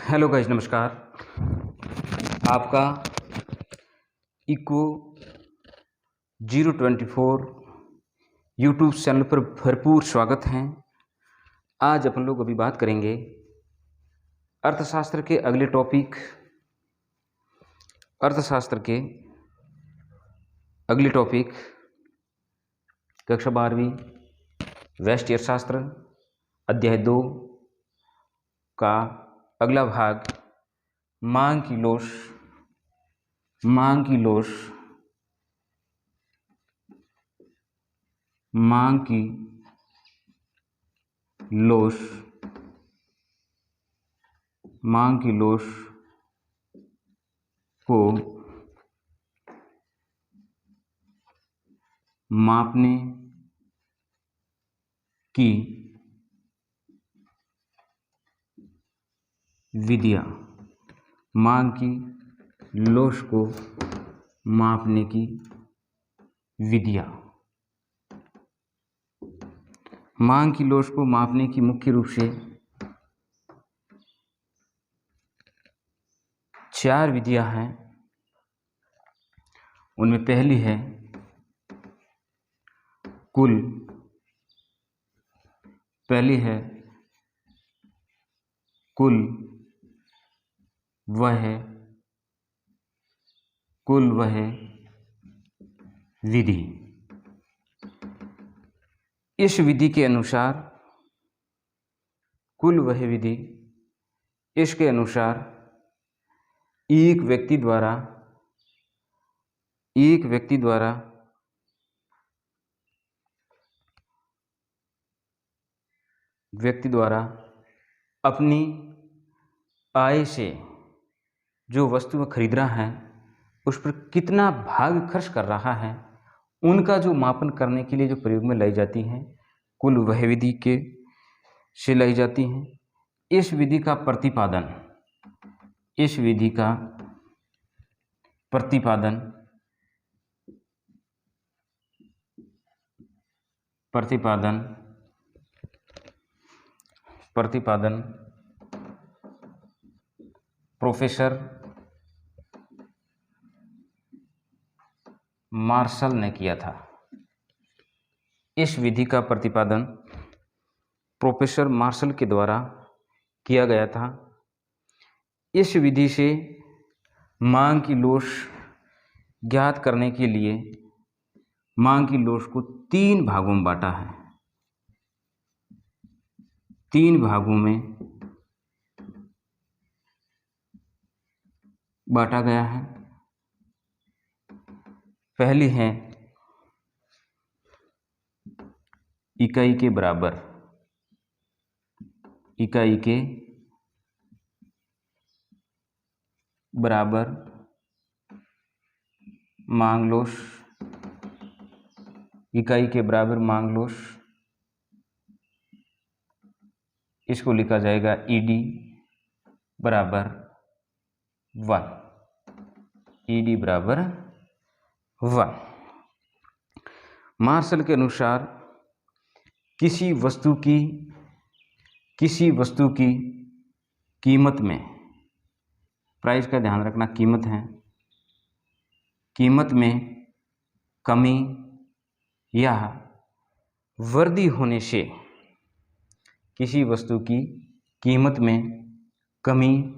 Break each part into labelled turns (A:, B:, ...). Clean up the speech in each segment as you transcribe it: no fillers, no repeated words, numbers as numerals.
A: Hello guys, नमस्कार। आपका eco 024 YouTube channel पर भरपूर स्वागत है। आज अपन लोग अभी बात करेंगे अर्थशास्त्र के अगले टॉपिक, कक्षा 12वीं व्यष्टि अर्थशास्त्र अध्याय 2 का अगला भाग मांग की लोच को मापने की विधियाँ। मांग की लोच को मापने की विधियाँ। मांग की लोच को मापने की मुख्य रूप से 4 विधियाँ हैं। उनमें पहली है कुल वह विधि। इस विधि के अनुसार इसके अनुसार एक व्यक्ति द्वारा अपनी आय से जो वस्तु वह खरीद रहा है उस पर कितना भाग खर्च कर रहा है, उनका जो मापन करने के लिए जो प्रयोग में लाई जाती हैं, कुल वह विधि के से लाई जाती हैं। इस विधि का प्रतिपादन प्रोफेसर मार्शल ने किया था। इस विधि का प्रतिपादन प्रोफेसर मार्शल के द्वारा किया गया था। इस विधि से मांग की लोच ज्ञात करने के लिए मांग की लोच को 3 भागों में बांटा है। 3 भागों में बांटा गया है। पहली है इकाई के बराबर मांग लोच। इकाई के बराबर मांग लोच, इसको लिखा जाएगा ईडी बराबर 1। ईडी बराबर 1। मार्शल के अनुसार किसी वस्तु की कीमत में, प्राइस का ध्यान रखना, कीमत में कमी या वृद्धि होने से, किसी वस्तु की कीमत में कमी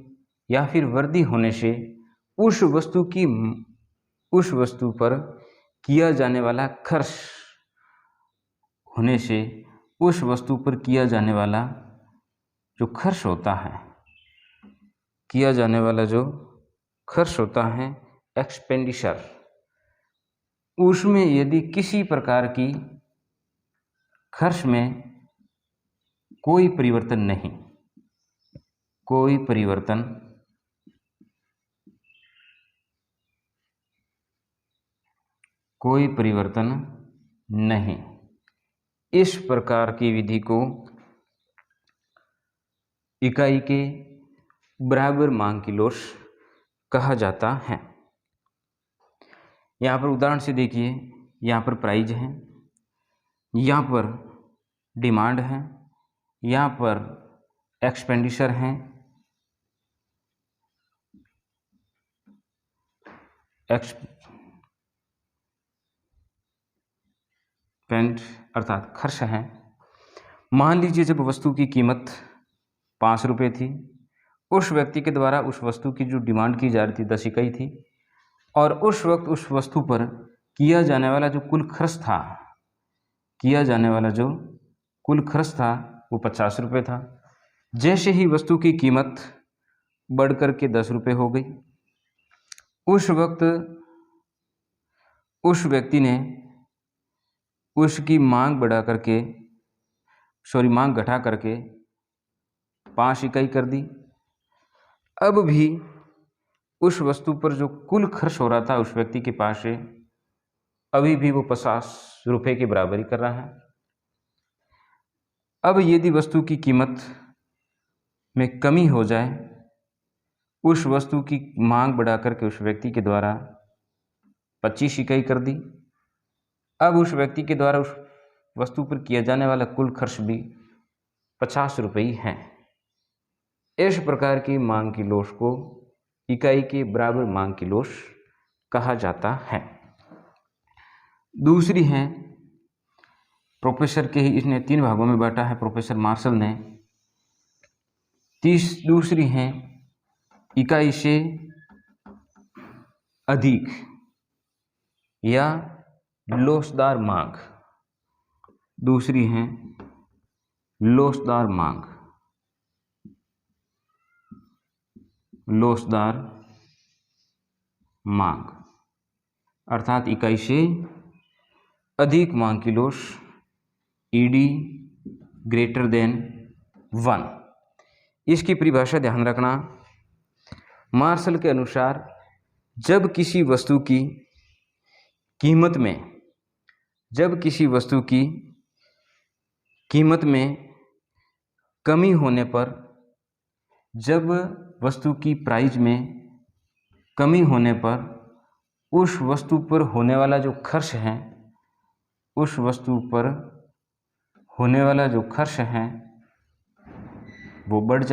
A: या फिर वृद्धि होने से उस वस्तु पर किया जाने वाला खर्च होने से, उस वस्तु पर किया जाने वाला जो खर्च होता है, एक्सपेंडिचर, उसमें यदि किसी प्रकार की खर्च में कोई परिवर्तन नहीं, इस प्रकार की विधि को इकाई के बराबर मांग की लोच कहा जाता है। यहाँ पर उदाहरण से देखिए, यहाँ पर प्राइस है, यहाँ पर डिमांड है, यहाँ पर एक्सपेंडिचर है, एक्सपेंड अर्थात खर्च है। मान लीजिए जब वस्तु की कीमत 5 रुपये थी, उस व्यक्ति के द्वारा उस वस्तु की जो डिमांड की जा रही थी 10 इकाई थी, और उस वक्त उस वस्तु पर किया जाने वाला जो कुल खर्च था वो 50 रुपये था। जैसे ही वस्तु की कीमत बढ़ कर के 10 रुपये हो गई, उस वक्त उस व्यक्ति ने उसकी मांग घटा करके 5 इकाई कर दी। अब भी उस वस्तु पर जो कुल खर्च हो रहा था उस व्यक्ति के पास से, अभी भी वो 50 रुपये की बराबरी कर रहा है। अब यदि वस्तु की कीमत में कमी हो जाए, उस वस्तु की मांग बढ़ा करके उस व्यक्ति के द्वारा 25 इकाई कर दी। अब उस व्यक्ति के द्वारा उस वस्तु पर किया जाने वाला कुल खर्च भी 50 रुपये ही है। इस प्रकार की मांग की लोच को इकाई के बराबर मांग की लोच कहा जाता है। दूसरी है प्रोफेसर के ही, इसने 3 भागों में बांटा है प्रोफेसर मार्शल ने। दूसरी है इकाई से अधिक या लोचदार मांग। दूसरी है लोचदार मांग अर्थात इकाई से अधिक मांग की लोच, ईडी ग्रेटर देन 1। इसकी परिभाषा ध्यान रखना। मार्शल के अनुसार जब किसी वस्तु की कीमत में कमी होने पर, जब वस्तु की प्राइस में कमी होने पर उस वस्तु पर होने वाला जो खर्च है, वो बढ़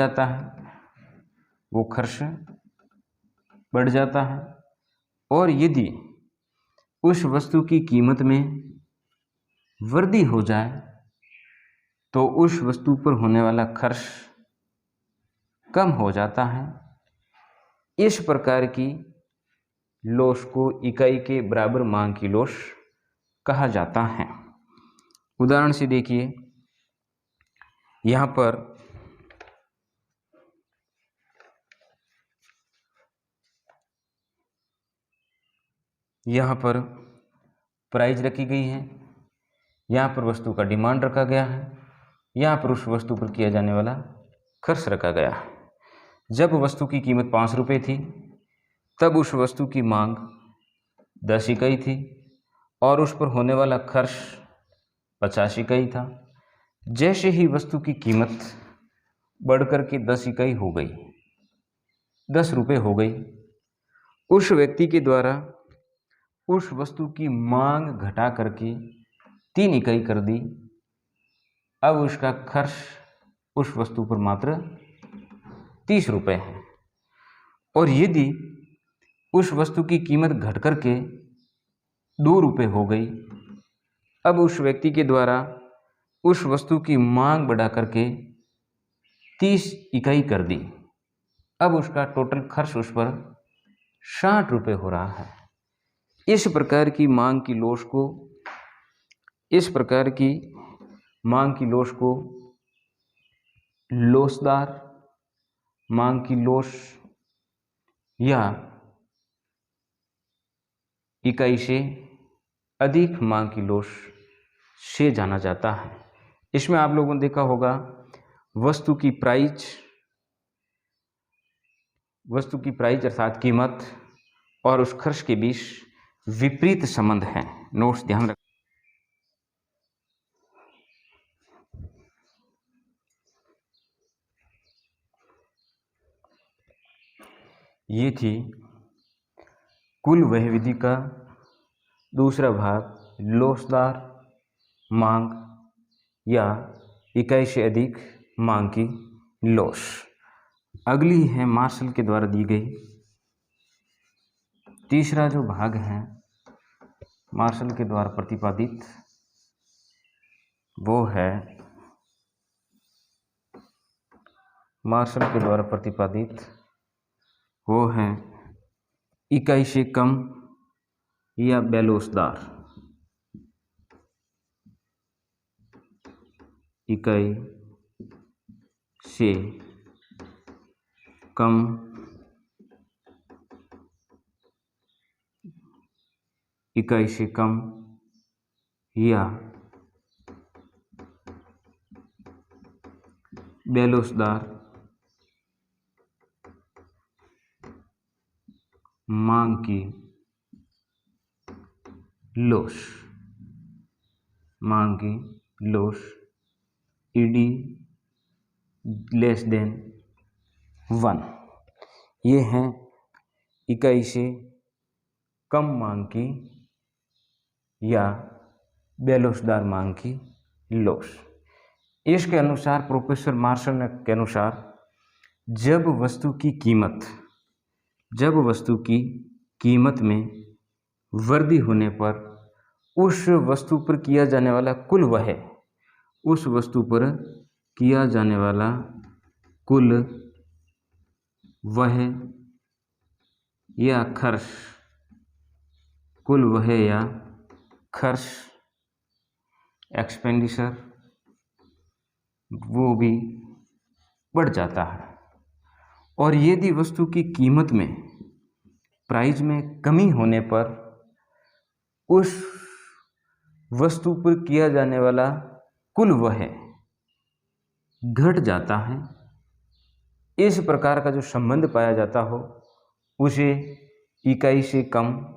A: जाता है, और यदि उस वस्तु की कीमत में वृद्धि हो जाए तो उस वस्तु पर होने वाला खर्च कम हो जाता है। इस प्रकार की लोच को इकाई के बराबर मांग की लोच कहा जाता है। उदाहरण से देखिए, यहाँ पर प्राइस रखी गई है, यहाँ पर वस्तु का डिमांड रखा गया है, यहाँ पर उस वस्तु पर किया जाने वाला खर्च रखा गया है। जब वस्तु की कीमत 5 रुपये थी, तब उस वस्तु की मांग 10 इकाई थी और उस पर होने वाला खर्च 50 इकाई था। जैसे ही वस्तु की कीमत बढ़कर के 10 इकाई हो गई, 10 रुपये हो गई, उस व्यक्ति के द्वारा उस वस्तु की मांग घटा करके 3 इकाई कर दी। अब उसका खर्च उस वस्तु पर मात्र 30 रुपये है। और यदि उस वस्तु की कीमत घट करके 2 रुपये हो गई, अब उस व्यक्ति के द्वारा उस वस्तु की मांग बढ़ा करके 30 इकाई कर दी। अब उसका टोटल खर्च उस पर 60 रुपये हो रहा है। इस प्रकार की मांग की लोच को लोचदार मांग की लोच या इकाई से अधिक मांग की लोच से जाना जाता है। इसमें आप लोगों ने देखा होगा वस्तु की प्राइस अर्थात कीमत और उस खर्च के बीच विपरीत संबंध है। नोट्स ध्यान रखें। ये थी कुल व्यय विधि का दूसरा भाग, लोचदार मांग या इकाई से अधिक मांग की लोच। अगली है मार्शल के द्वारा दी गई तीसरा जो भाग है मार्शल के द्वारा प्रतिपादित वो है इकाई से कम या बेलोसदार। इकाई से कम या बेलोसदार मांग की लोश ईडी लेस देन 1। ये हैं इकाई से कम मांग की या बेलोसदार मांग की लोश। इसके अनुसार प्रोफेसर मार्शल के अनुसार जब वस्तु की कीमत में वृद्धि होने पर उस वस्तु पर किया जाने वाला कुल वह या खर्च एक्सपेंडिचर वो भी बढ़ जाता है। और यदि वस्तु की कीमत में प्राइस में कमी होने पर उस वस्तु पर किया जाने वाला कुल वह घट जाता है। इस प्रकार का जो संबंध पाया जाता हो उसे इकाई से कम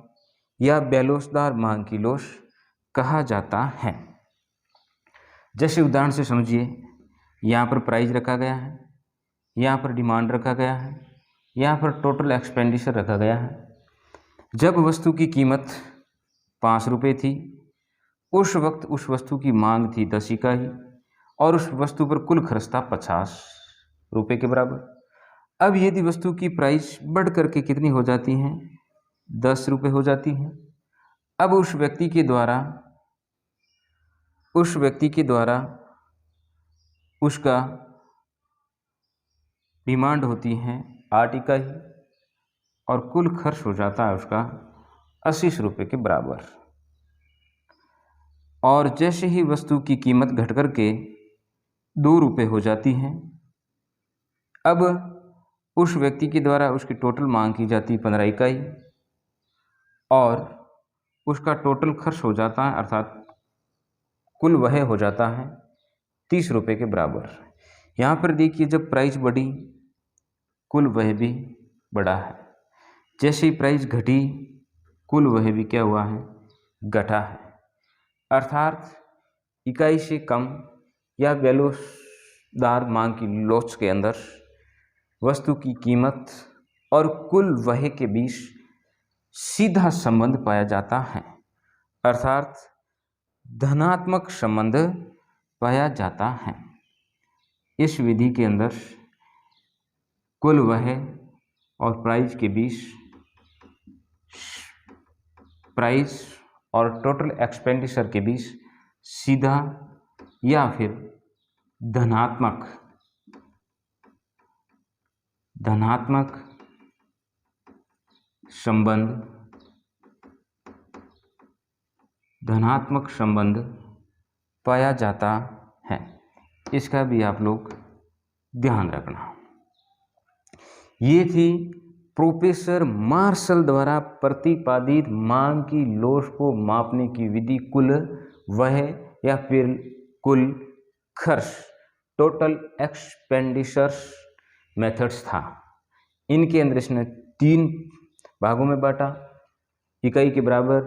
A: या बेलोसदार मांग की लोश कहा जाता है। जैसे उदाहरण से समझिए, यहाँ पर प्राइस रखा गया है, यहाँ पर डिमांड रखा गया है, यहाँ पर टोटल एक्सपेंडिचर रखा गया है। जब वस्तु की कीमत 5 रुपये थी उस वक्त उस वस्तु की मांग थी 10 इकाई और उस वस्तु पर कुल खर्च था 50 रुपये के बराबर। अब यदि वस्तु की प्राइस बढ़ करके कितनी हो जाती हैं, 10 रुपये हो जाती हैं। अब उस व्यक्ति के द्वारा उसका डिमांड होती है 8 इकाई और कुल खर्च हो जाता है उसका 80 रुपये के बराबर। और जैसे ही वस्तु की कीमत घट कर के 2 रुपये हो जाती है, अब उस व्यक्ति के द्वारा उसकी टोटल मांग की जाती है 15 इकाई और उसका टोटल खर्च हो जाता है अर्थात कुल वह हो जाता है 30 रुपये के बराबर। यहाँ पर देखिए, जब प्राइस बढ़ी कुल वह भी बढ़ा है, जैसे ही प्राइस घटी कुल वह भी क्या हुआ है, घटा है। अर्थात इकाई से कम या बेलोसदार मांग की लोच के अंदर वस्तु की कीमत और कुल वह के बीच सीधा संबंध पाया जाता है, अर्थात धनात्मक संबंध पाया जाता है। इस विधि के अंदर कुल वह और प्राइस के बीच, प्राइस और टोटल एक्सपेंडिचर के बीच सीधा या फिर धनात्मक संबंध पाया जाता है। इसका भी आप लोग ध्यान रखना। ये थी प्रोफेसर मार्शल द्वारा प्रतिपादित मांग की लोच को मापने की विधि, कुल वह या फिर कुल खर्च, टोटल एक्सपेंडिचर्स मेथड्स था। इनके अंदर इसने 3 भागों में बांटा, इकाई के बराबर,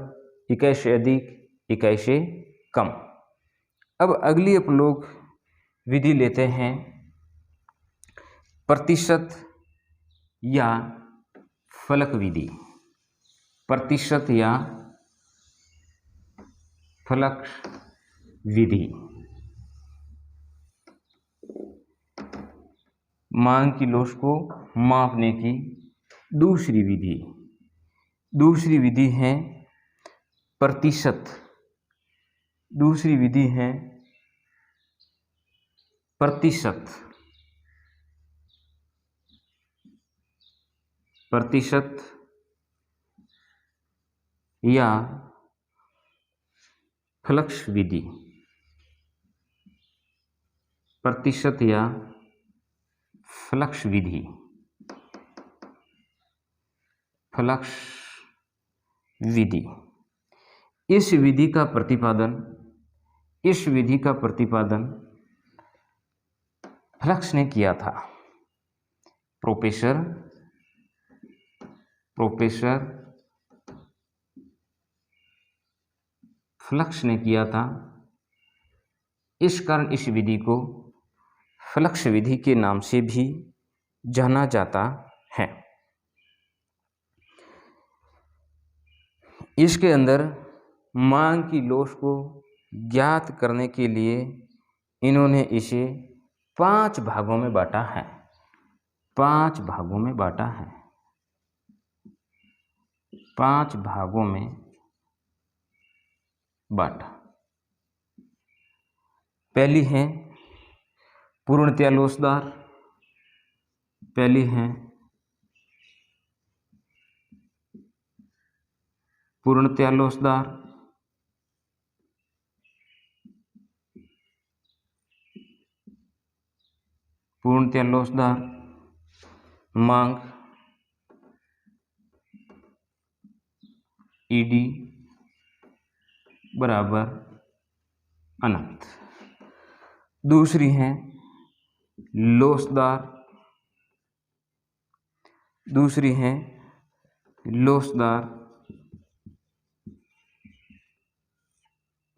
A: इकाई से अधिक, इकाई से कम। अब अगली अपन लोग विधि लेते हैं प्रतिशत या फलक विधि। प्रतिशत या फलक विधि मांग की लोच को मापने की दूसरी विधि। दूसरी विधि है प्रतिशत, दूसरी विधि है प्रतिशत, प्रतिशत या फ्लक्स विधि, प्रतिशत या फ्लक्स विधि, फ्लक्स विधि। इस विधि का प्रतिपादन, इस विधि का प्रतिपादन फ्लक्स ने किया था। प्रोफेसर फ्लक्स ने किया था। इस कारण इस विधि को फ्लक्स विधि के नाम से भी जाना जाता है। इसके अंदर मांग की लॉस को ज्ञात करने के लिए इन्होंने इसे 5 भागों में बांटा है, 5 भागों में बांटा है, 5 भागों में बांटा। पहली है पूर्णतया लोचदार, पहली है पूर्णतया लोचदार, पूर्णतया लोचदार मांग ईडी बराबर अनंत। दूसरी है लोचदार, दूसरी है लोचदार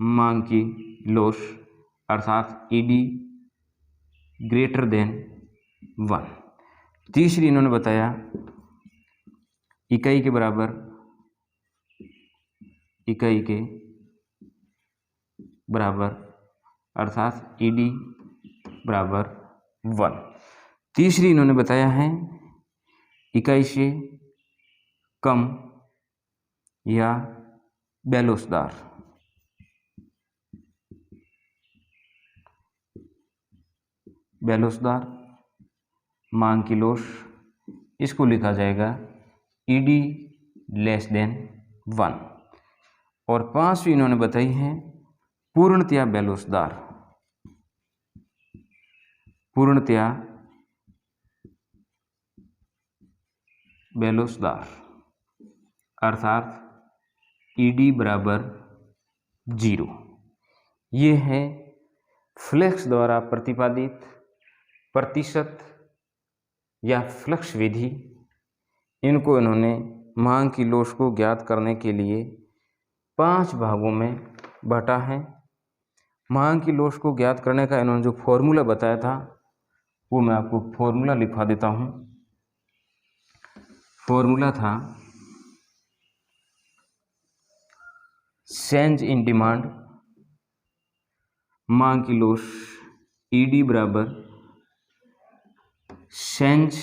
A: मांग की लॉस अर्थात ईडी ग्रेटर देन 1। तीसरी इन्होंने बताया इकाई के बराबर, इकाई के बराबर अर्थात ईडी बराबर 1। तीसरी इन्होंने बताया है इकाई से कम या बेलोसदार, बेलोसदार मांग की लॉस, इसको लिखा जाएगा ईडी लेस देन 1। और 5वीं इन्होंने बताई है पूर्णतया बेलोसदार, पूर्णतया बेलोसदार अर्थात ईडी बराबर 0। ये है फ्लक्स द्वारा प्रतिपादित प्रतिशत या फ्लक्स विधि। इनको इन्होंने मांग की लॉस को ज्ञात करने के लिए 5 भागों में बांटा है। मांग की लॉस को ज्ञात करने का इन्होंने जो फॉर्मूला बताया था वो मैं आपको फॉर्मूला लिखवा देता हूँ। फॉर्मूला था चेंज इन डिमांड, मांग की लॉस ईडी बराबर चेंज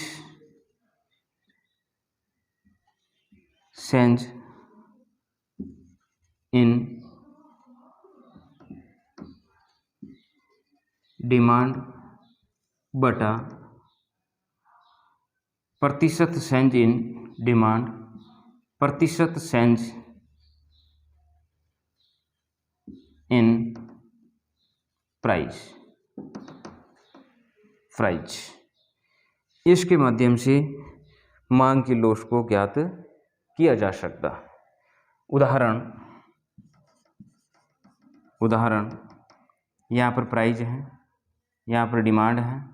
A: इन डिमांड बटा प्रतिशत चेंज इन डिमांड, प्रतिशत चेंज इन प्राइस, प्राइस। इसके माध्यम से मांग की लॉस को ज्ञात किया जा सकता। उदाहरण यहाँ पर प्राइस है, यहाँ पर डिमांड है।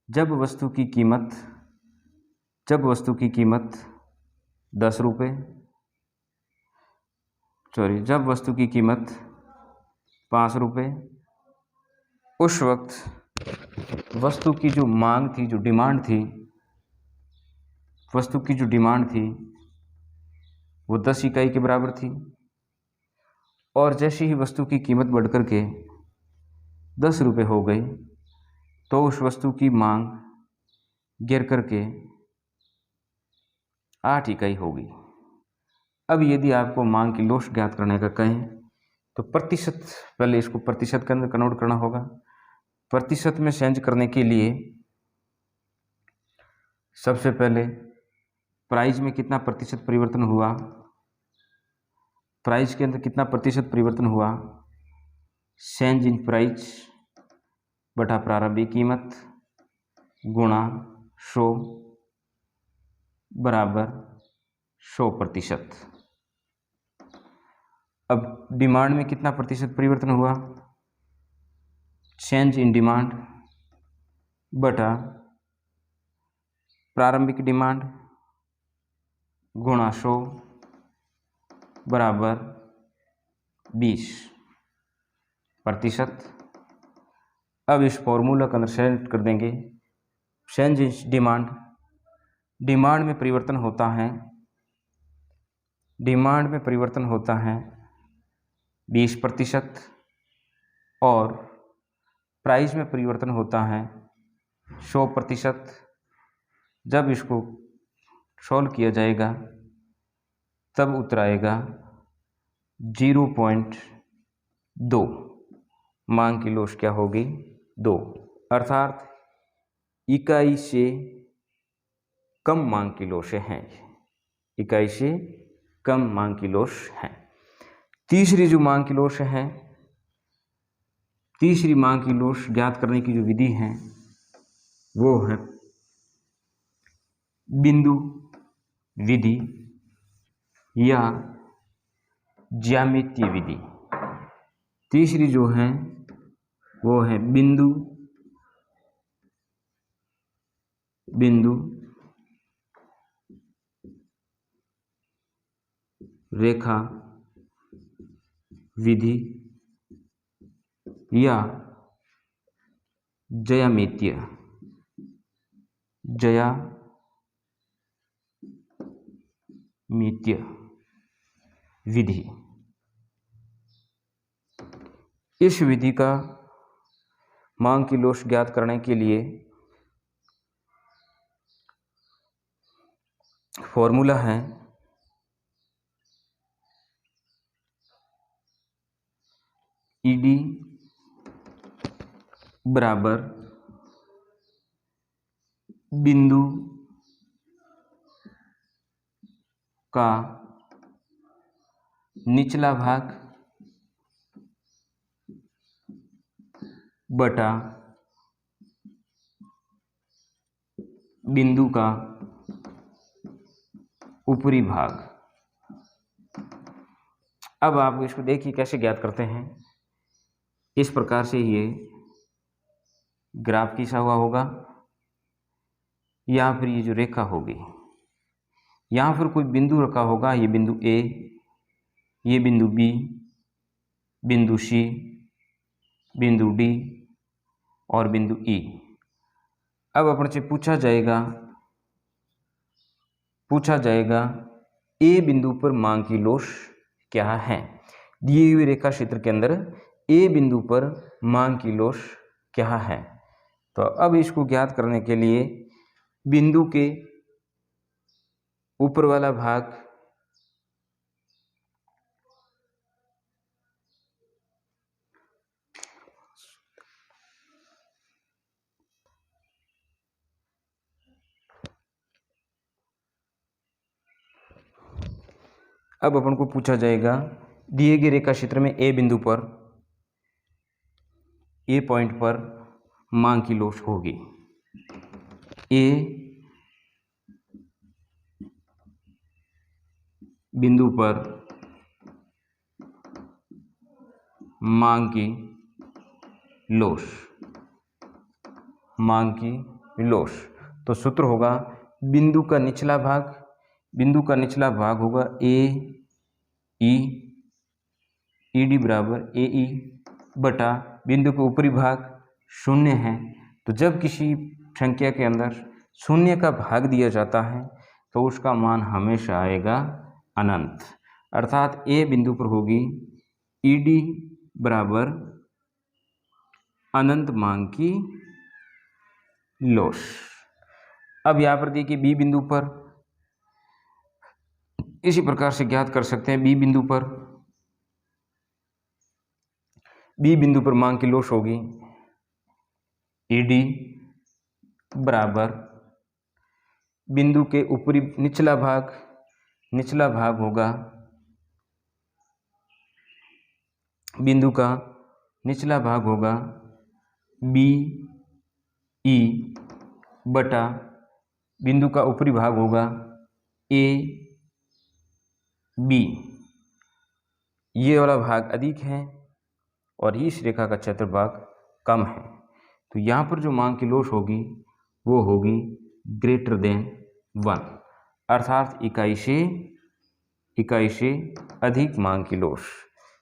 A: जब वस्तु की कीमत 10 रुपये, जब वस्तु की कीमत 5 रुपये, उस वक्त वस्तु की जो मांग थी, जो डिमांड थी, वस्तु की जो डिमांड थी वो 10 इकाई के बराबर थी। और जैसे ही वस्तु की कीमत बढ़कर के 10 रुपये हो गई तो उस वस्तु की मांग गिर करके 8 इकाई हो गई। अब यदि आपको मांग की लोश ज्ञात करने का कहें तो प्रतिशत, पहले इसको प्रतिशत के अंदर कन्वर्ट करना होगा। प्रतिशत में चेंज करने के लिए सबसे पहले प्राइस में कितना प्रतिशत परिवर्तन हुआ, प्राइस के अंदर कितना प्रतिशत परिवर्तन हुआ, चेंज इन प्राइस बटा प्रारंभिक कीमत गुणा 100 बराबर 100%। अब डिमांड में कितना प्रतिशत परिवर्तन हुआ, चेंज इन डिमांड बटा प्रारंभिक डिमांड गुणा 100 बराबर 20%। अब इस फॉर्मूला का अंदर सेट कर देंगे। चेंज इन डिमांड, डिमांड में परिवर्तन होता है, डिमांड में परिवर्तन होता है 20% और प्राइस में परिवर्तन होता है 100%। जब इसको सॉल्व किया जाएगा तब उत्तर आएगा 0.2। मांग की लोश क्या होगी, 2, अर्थात इकाई से कम मांग की लोशें हैं, इकाई से कम मांग की लोश है। तीसरी जो मांग की लोश है, तीसरी मांग की लोश ज्ञात करने की जो विधि है वो है बिंदु विधि या ज्यामितीय विधि। तीसरी जो है वो है बिंदु रेखा विधि या ज्यामितीय विधि। इस विधि का मांग की लोश ज्ञात करने के लिए फॉर्मूला है ईडी बराबर बिंदु का निचला भाग बटा बिंदु का ऊपरी भाग। अब आप इसको देखिए कैसे ज्ञात करते हैं। इस प्रकार से ये ग्राफ खींचा हुआ होगा, या फिर ये जो रेखा होगी, यहाँ पर कोई बिंदु रखा होगा, ये बिंदु ए, ये बिंदु बी, बिंदु सी, बिंदु डी और बिंदु ई। अब अपन से पूछा जाएगा ए बिंदु पर मांग की लोश क्या है। दिए हुए रेखा क्षेत्र के अंदर ए बिंदु पर मांग की लोश क्या है। तो अब इसको ज्ञात करने के लिए बिंदु के ऊपर वाला भाग अब अपन को पूछा जाएगा दिए गए रेखा क्षेत्र में ए बिंदु पर, ए पॉइंट पर मांग की लोश होगी। ए बिंदु पर मांग की लोश, तो सूत्र होगा बिंदु का निचला भाग होगा ए ई, ईडी बराबर ए ई बटा बिंदु के ऊपरी भाग 0 है। तो जब किसी संख्या के अंदर 0 का भाग दिया जाता है तो उसका मान हमेशा आएगा अनंत, अर्थात ए बिंदु पर होगी ईडी बराबर अनंत मांग की लोश। अब यहाँ पर देखिए बी बिंदु पर इसी प्रकार से ज्ञात कर सकते हैं बी बिंदु पर। बी बिंदु पर मांग की लोश होगी ईडी बराबर बिंदु के ऊपरी निचला भाग होगा, बिंदु का निचला भाग होगा बी ई बटा बिंदु का ऊपरी भाग होगा ए बी। ये वाला भाग अधिक है और इस रेखा का क्षेत्रभाग कम है, तो यहाँ पर जो मांग की लोश होगी वो होगी ग्रेटर देन 1, अर्थात इकाई से अधिक मांग की लोश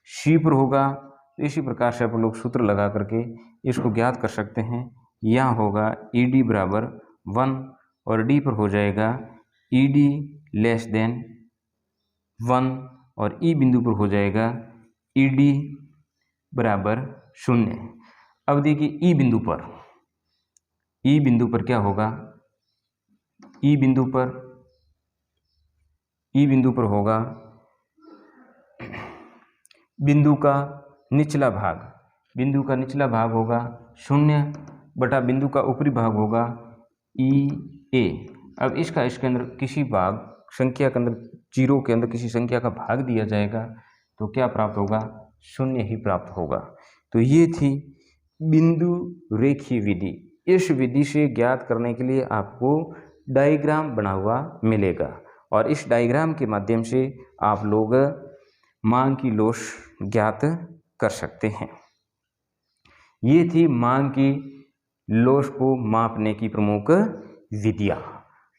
A: सी पर होगा। तो इसी प्रकार से अपन लोग सूत्र लगा करके इसको ज्ञात कर सकते हैं। यहाँ होगा ई डी बराबर 1 और डी पर हो जाएगा ई डी लेस देन 1 और ई बिंदु पर हो जाएगा ई डी बराबर 0। अब देखिए ई बिंदु पर क्या होगा, ई बिंदु पर होगा बिंदु का निचला भाग होगा 0 बटा बिंदु का ऊपरी भाग होगा ई ए। अब इसके अंदर किसी भाग संख्या के अंदर 0 के अंदर किसी संख्या का भाग दिया जाएगा तो क्या प्राप्त होगा, 0 ही प्राप्त होगा। तो ये थी बिंदु रेखीय विधि। इस विधि से ज्ञात करने के लिए आपको डायग्राम बना हुआ मिलेगा और इस डायग्राम के माध्यम से आप लोग मांग की लोश ज्ञात कर सकते हैं। ये थी मांग की लोश को मापने की प्रमुख विधियाँ।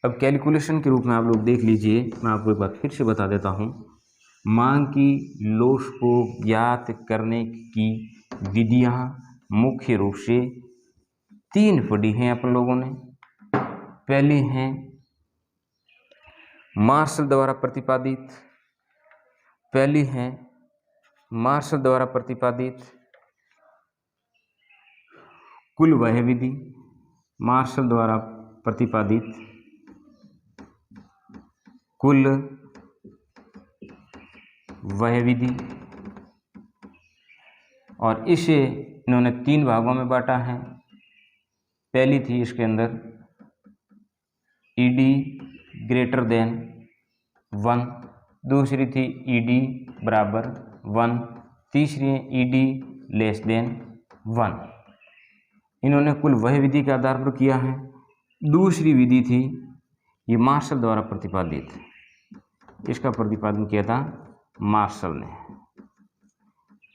A: अब कैलकुलेशन के रूप में आप लोग देख लीजिए, मैं आपको एक बार फिर से बता देता हूँ। मांग की लोश को ज्ञात करने की विधियाँ मुख्य रूप से 3 पढ़ी हैं अपन लोगों ने। पहली है मार्शल द्वारा प्रतिपादित कुल वह विधि, मार्शल द्वारा प्रतिपादित कुल वह विधि, और इसे इन्होंने 3 भागों में बांटा है। पहली थी इसके अंदर ईडी ग्रेटर देन 1, दूसरी थी ईडी बराबर 1, तीसरी ईडी लेस देन 1। इन्होंने कुल वह विधि के आधार पर किया है। दूसरी विधि थी ये मार्शल द्वारा प्रतिपादित, इसका प्रतिपादन किया था मार्शल ने।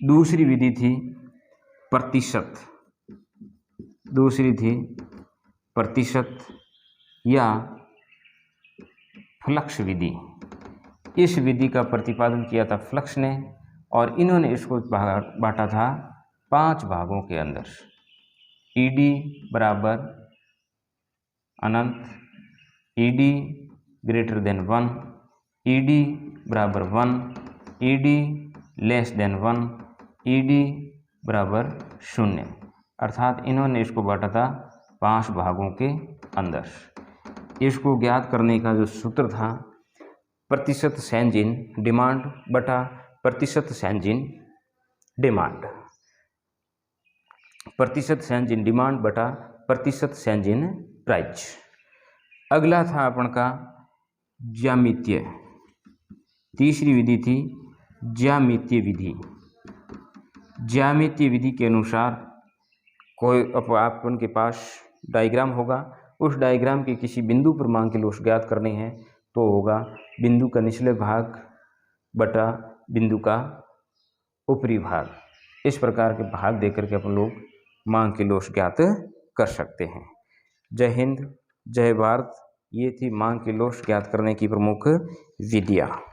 A: दूसरी विधि थी प्रतिशत या फ्लक्स विधि। इस विधि का प्रतिपादन किया था फ्लक्स ने और इन्होंने इसको बांटा था 5 भागों के अंदर। ईडी बराबर अनंत, ईडी ग्रेटर देन 1, ईडी बराबर 1, ईडी लेस देन 1, ईडी बराबर 0, अर्थात इन्होंने इसको बांटा था 5 भागों के अंदर। इसको ज्ञात करने का जो सूत्र था प्रतिशत सेंज इन डिमांड बटा प्रतिशत सेंज इन डिमांड, प्रतिशत सेंज इन डिमांड बटा प्रतिशत सेंज इन प्राइस। अगला था अपन का ज्यामितीय, तीसरी विधि थी ज्यामितीय विधि। ज्यामितीय विधि के अनुसार कोई अपन के पास डायग्राम होगा, उस डायग्राम के किसी बिंदु पर मांग की लोश ज्ञात करनी है तो होगा बिंदु का निचले भाग बटा बिंदु का ऊपरी भाग। इस प्रकार के भाग देकर के अपन लोग मांग की लोश ज्ञात कर सकते हैं। जय हिंद, जय भारत। ये थी मांग की लोश ज्ञात करने की प्रमुख विधियाँ।